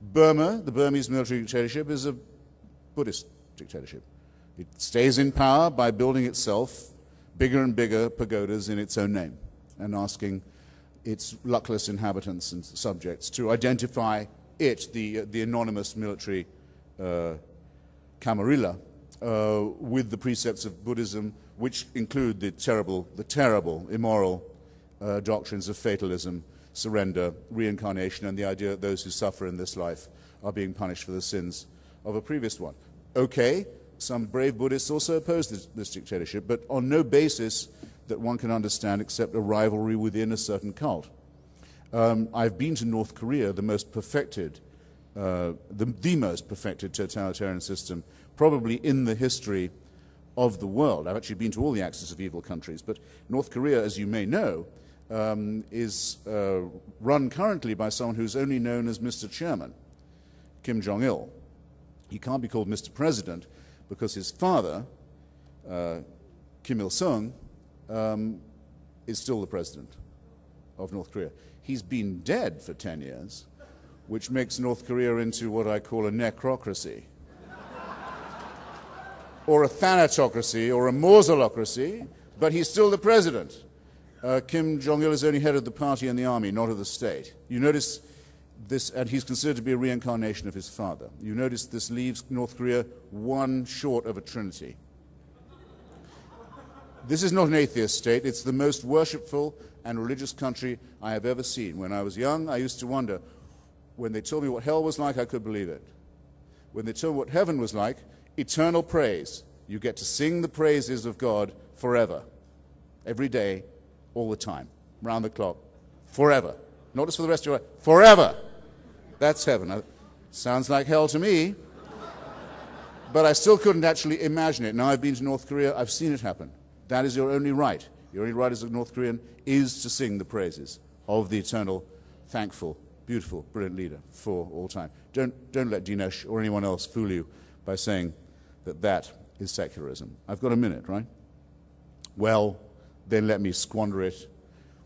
Burma, the Burmese military dictatorship, is a Buddhist dictatorship. It stays in power by building itself bigger and bigger pagodas in its own name and asking its luckless inhabitants and subjects to identify it, the anonymous military camarilla, with the precepts of Buddhism, which include the terrible, immoral doctrines of fatalism, surrender, reincarnation, and the idea that those who suffer in this life are being punished for the sins of a previous one. Okay, some brave Buddhists also oppose this dictatorship, but on no basis that one can understand except a rivalry within a certain cult. I've been to North Korea, the most perfected, the most perfected totalitarian system, probably in the history of the world. I've actually been to all the axis of evil countries, but North Korea, as you may know, is run currently by someone who's only known as Mr. Chairman, Kim Jong-il. He can't be called Mr. President because his father, Kim Il-sung, is still the president of North Korea. He's been dead for 10 years, which makes North Korea into what I call a necrocracy, or a thanatocracy, or a mausolocracy, but he's still the president. Kim Jong-il is only head of the party and the army, not of the state. You notice this, and he's considered to be a reincarnation of his father. You notice this leaves North Korea one short of a trinity. This is not an atheist state. It's the most worshipful and religious country I have ever seen. When I was young, I used to wonder, when they told me what hell was like, I could believe it. When they told me what heaven was like, eternal praise. You get to sing the praises of God forever, every day, all the time, round the clock, forever. Not just for the rest of your life, forever. That's heaven. Sounds like hell to me, but I still couldn't actually imagine it. Now I've been to North Korea, I've seen it happen. That is your only right. Your only right as a North Korean is to sing the praises of the eternal, thankful, beautiful, brilliant leader for all time. Don't let Dinesh or anyone else fool you by saying that that is secularism. I've got a minute, right? Well, then let me squander it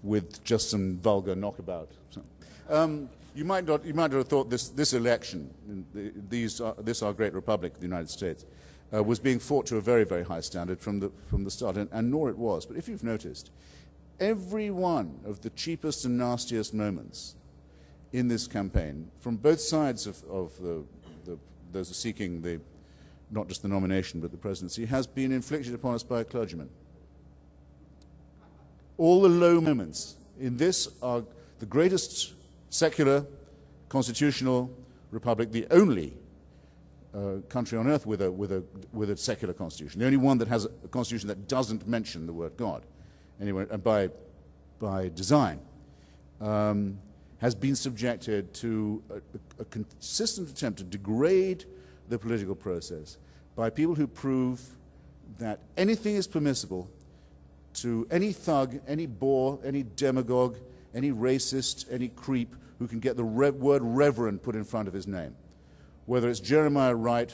with just some vulgar knockabout. You might not have thought this election, this our great republic, the United States, was being fought to a very, very high standard from the start, and nor it was. But if you've noticed, every one of the cheapest and nastiest moments in this campaign, from both sides of those who are seeking not just the nomination but the presidency, has been inflicted upon us by a clergyman. All the low moments in this are the greatest secular, constitutional republic, the only country on earth with a secular constitution, the only one that has a constitution that doesn't mention the word God, anyway, and by design, has been subjected to a consistent attempt to degrade the political process by people who prove that anything is permissible to any thug, any bore, any demagogue, any racist, any creep who can get the word reverend put in front of his name. Whether it's Jeremiah Wright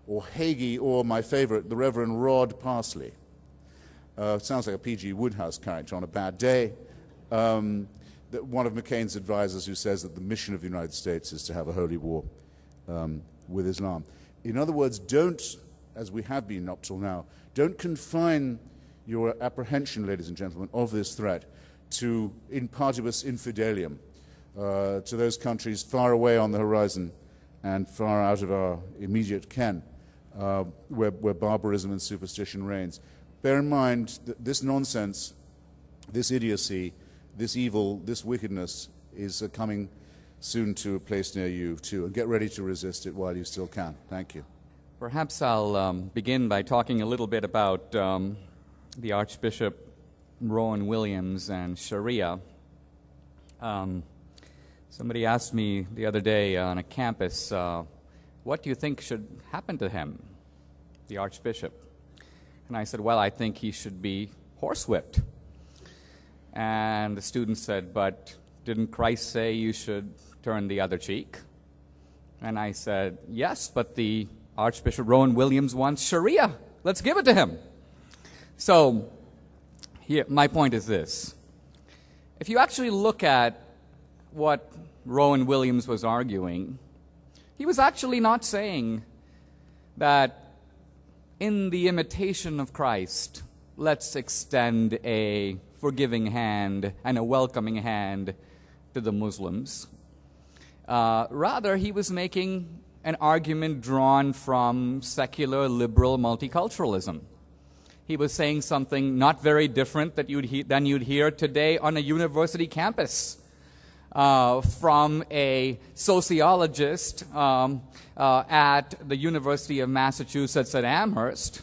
or Hagee or my favorite, the Reverend Rod Parsley. Sounds like a P.G. Woodhouse character on a bad day. One of McCain's advisors who says that the mission of the United States is to have a holy war with Islam. In other words, don't, as we have been up till now, don't confine your apprehension, ladies and gentlemen, of this threat to in partibus infidelium, to those countries far away on the horizon and far out of our immediate ken, where barbarism and superstition reigns. Bear in mind that this nonsense, this idiocy, this evil, this wickedness is coming soon to a place near you too, and get ready to resist it while you still can. Thank you. Perhaps I'll begin by talking a little bit about the Archbishop Rowan Williams and Sharia. Somebody asked me the other day on a campus, what do you think should happen to him, the Archbishop? And I said, well, I think he should be horsewhipped. And the student said, but didn't Christ say you should turn the other cheek? And I said, yes, but the Archbishop Rowan Williams wants Sharia. Let's give it to him. So here, my point is this. If you actually look at what Rowan Williams was arguing, he was actually not saying that in the imitation of Christ, let's extend a forgiving hand and a welcoming hand to the Muslims. Rather, he was making an argument drawn from secular liberal multiculturalism. He was saying something not very different than you'd hear today on a university campus from a sociologist at the University of Massachusetts at Amherst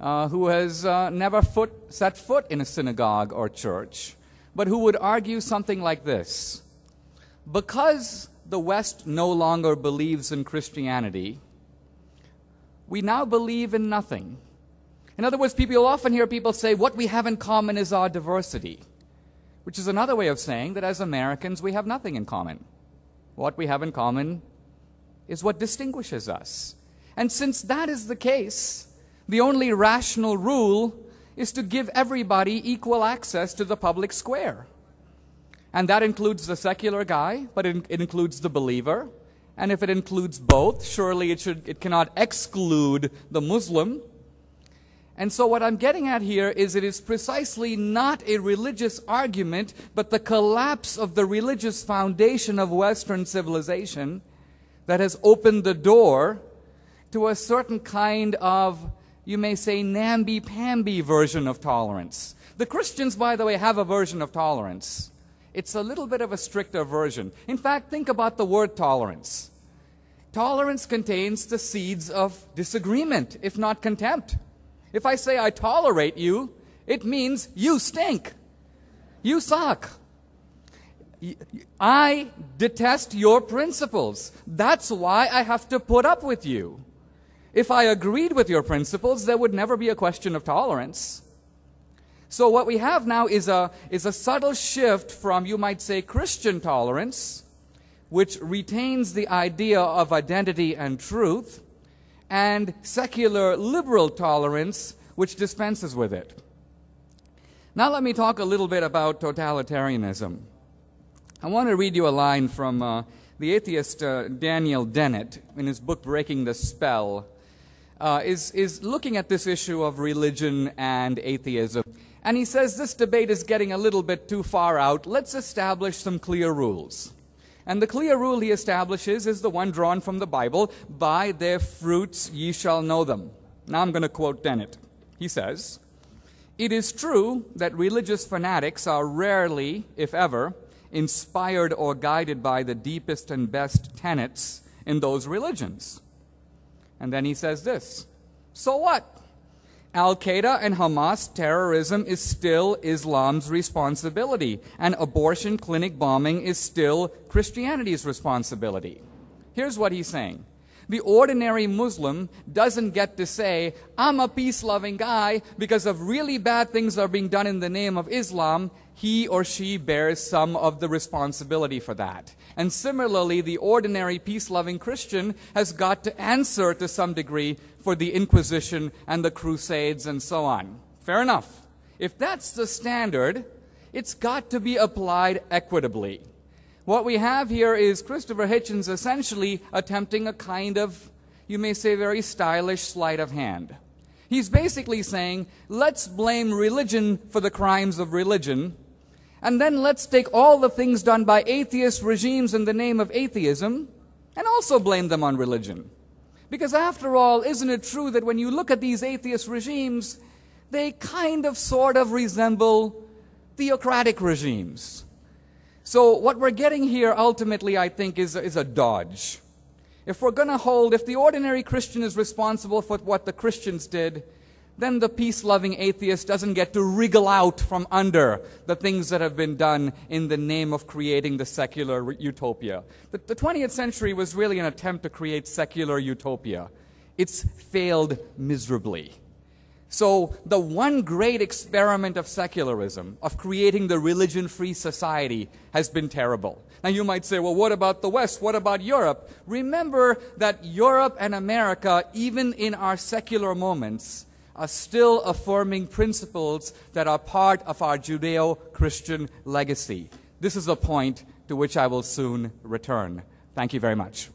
who has never set foot in a synagogue or church, but who would argue something like this. Because the West no longer believes in Christianity, we now believe in nothing. In other words, you'll often hear people say, what we have in common is our diversity, which is another way of saying that as Americans we have nothing in common. What we have in common is what distinguishes us. And since that is the case, the only rational rule is to give everybody equal access to the public square. And that includes the secular guy, but it includes the believer. And if it includes both, surely it cannot exclude the Muslim. And so what I'm getting at here is it is precisely not a religious argument, but the collapse of the religious foundation of Western civilization that has opened the door to a certain kind of, you may say, namby-pamby version of tolerance. The Christians, by the way, have a version of tolerance. It's a little bit of a stricter version. In fact, think about the word tolerance. Tolerance contains the seeds of disagreement, if not contempt. If I say I tolerate you, it means you stink. You suck. I detest your principles. That's why I have to put up with you. If I agreed with your principles, there would never be a question of tolerance. So what we have now is a subtle shift from, you might say, Christian tolerance, which retains the idea of identity and truth, and secular liberal tolerance, which dispenses with it. Now let me talk a little bit about totalitarianism. I want to read you a line from the atheist Daniel Dennett in his book Breaking the Spell, is looking at this issue of religion and atheism. And he says this debate is getting a little bit too far out. Let's establish some clear rules. And the clear rule he establishes is the one drawn from the Bible, by their fruits ye shall know them. Now I'm going to quote Dennett. He says, it is true that religious fanatics are rarely, if ever, inspired or guided by the deepest and best tenets in those religions. And then he says this, so what? Al-Qaeda and Hamas terrorism is still Islam's responsibility, and abortion clinic bombing is still Christianity's responsibility. Here's what he's saying. The ordinary Muslim doesn't get to say, I'm a peace-loving guy because of really bad things are being done in the name of Islam. He or she bears some of the responsibility for that. And similarly, the ordinary peace-loving Christian has got to answer to some degree for the Inquisition and the Crusades and so on. Fair enough. If that's the standard, it's got to be applied equitably. What we have here is Christopher Hitchens essentially attempting a kind of, you may say, very stylish sleight of hand. He's basically saying, let's blame religion for the crimes of religion, and then let's take all the things done by atheist regimes in the name of atheism and also blame them on religion. Because after all, isn't it true that when you look at these atheist regimes, they kind of sort of resemble theocratic regimes? So what we're getting here ultimately, I think, is a dodge. If we're going to hold, if the ordinary Christian is responsible for what the Christians did, then the peace-loving atheist doesn't get to wriggle out from under the things that have been done in the name of creating the secular utopia. The 20th century was really an attempt to create secular utopia. It's failed miserably. So the one great experiment of secularism, of creating the religion-free society, has been terrible. Now you might say, well, what about the West? What about Europe? Remember that Europe and America, even in our secular moments, are still affirming principles that are part of our Judeo-Christian legacy. This is a point to which I will soon return. Thank you very much.